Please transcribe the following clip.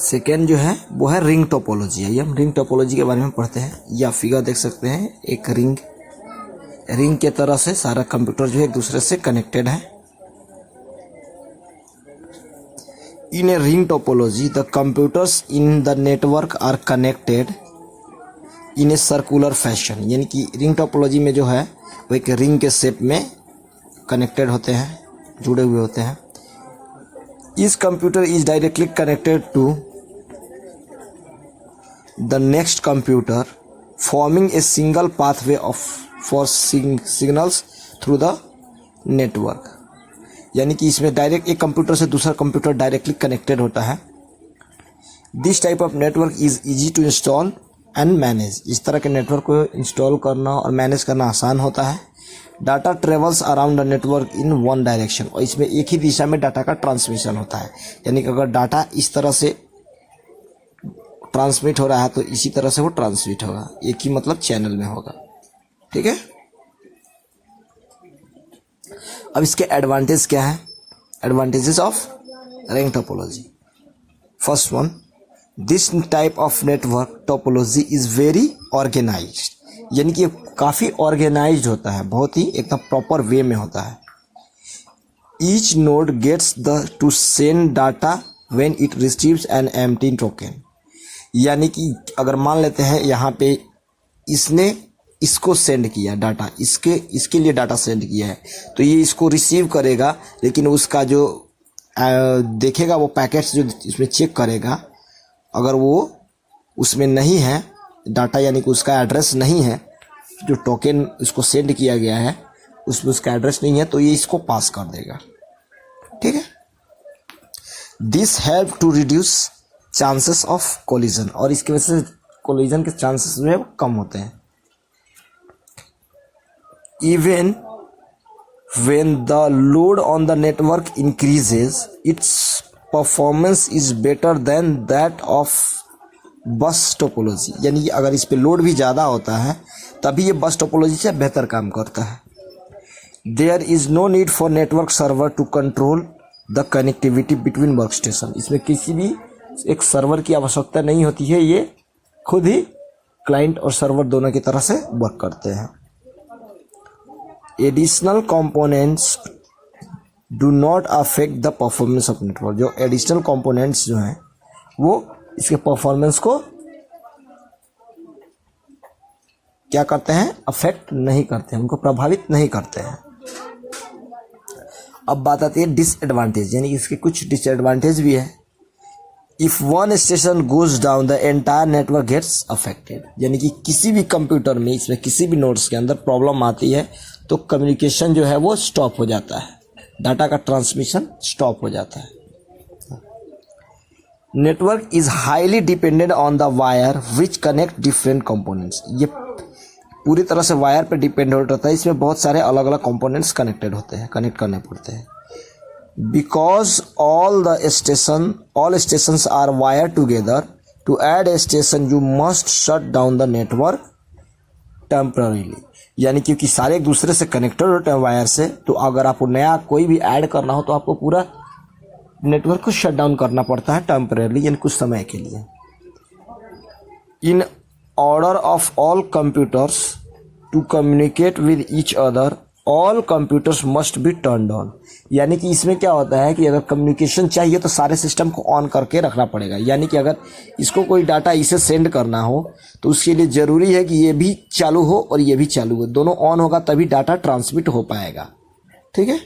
Second जो है वो है रिंग टोपोलॉजी। आइए हम रिंग टोपोलॉजी के बारे में पढ़ते हैं। या फिगर देख सकते हैं, एक रिंग के तरह से सारा कंप्यूटर जो है एक दूसरे से कनेक्टेड है। In a ring topology the computers in the network are connected in a circular fashion. यानी कि रिंग टोपोलॉजी में जो है वो एक रिंग के शेप में कनेक्टेड होते हैं, जुड़े हुए होते हैं। Each computer is directly connected to the next computer, forming a single pathway for signals through the network. यानी कि इसमें डायरेक्ट एक कंप्यूटर से दूसरा कंप्यूटर डायरेक्टली कनेक्टेड होता है। This type of network is easy to install and manage. इस तरह के नेटवर्क को इंस्टॉल करना और मैनेज करना आसान होता है। Data travels around the network in one direction. और इसमें एक ही दिशा में डाटा का ट्रांसमिशन होता है। यानी कि अगर डाटा इस तरह से ट्रांसमिट हो रहा है तो इसी तरह से वो ट्रांसमिट होगा, एक ही मतलब चैनल में होगा। ठीक है। अब इसके एडवांटेज क्या है? Advantages of ring topology. First one, this type of network topology is very organised. यानी कि काफ़ी ऑर्गेनाइज्ड होता है, बहुत ही एकदम प्रॉपर वे में होता है। Each node gets the to send data when it receives an empty token. यानी कि अगर मान लेते हैं यहाँ पे इसने इसको सेंड किया डाटा, इसके लिए डाटा सेंड किया है, तो ये इसको रिसीव करेगा, लेकिन उसका जो देखेगा वो पैकेट्स जो इसमें चेक करेगा, अगर वो उसमें नहीं है डाटा, यानी कि उसका एड्रेस नहीं है, जो टोकन इसको सेंड किया गया है उसमें उसका एड्रेस नहीं है, तो ये इसको पास कर देगा। ठीक है। This help to reduce chances of collision. और इसकी वजह से कोलिजन के चांसेस जो है वो कम होते हैं। Even when the load on the network increases it's performance is better than that of बस टोपोलॉजी। यानी कि अगर इस पे लोड भी ज़्यादा होता है तभी ये बस टोपोलॉजी से बेहतर काम करता है। There is no need for network server to control the connectivity between work station. इसमें किसी भी एक सर्वर की आवश्यकता नहीं होती है, ये खुद ही क्लाइंट और सर्वर दोनों की तरह से वर्क करते हैं। Additional components do not affect the performance of network. जो एडिशनल कंपोनेंट्स जो हैं वो इसके परफॉर्मेंस को क्या करते हैं? अफेक्ट नहीं करते हैं, उनको प्रभावित नहीं करते हैं। अब बात आती है डिसएडवांटेज, यानी इसके कुछ डिसएडवांटेज भी है। If one station goes down the entire network gets affected. यानी कि किसी भी कंप्यूटर में, इसमें किसी भी नोड्स के अंदर प्रॉब्लम आती है तो कम्युनिकेशन जो है वो स्टॉप हो जाता है, डाटा का ट्रांसमिशन स्टॉप हो जाता है। Network is highly dependent on the wire which connect different components. ये पूरी तरह से वायर पे डिपेंड होता है। इसमें बहुत सारे अलग अलग कंपोनेंट्स कनेक्टेड होते हैं, कनेक्ट करने पड़ते हैं। Because all stations are wire together, to add a station you must shut down the network temporarily. यानी क्योंकि सारे एक दूसरे से कनेक्टेड होते हैं वायर से, तो अगर आपको नया कोई भी ऐड करना हो तो आपको पूरा नेटवर्क को शट डाउन करना पड़ता है टेम्परेरली, यानी कुछ समय के लिए। In order of all computers to communicate with each other, all computers must be turned on. यानी कि इसमें क्या होता है कि अगर कम्युनिकेशन चाहिए तो सारे सिस्टम को ऑन करके रखना पड़ेगा। यानी कि अगर इसको कोई डाटा इसे सेंड करना हो तो उसके लिए ज़रूरी है कि ये भी चालू हो और ये भी चालू हो, दोनों ऑन होगा तभी डाटा ट्रांसमिट हो पाएगा। ठीक है।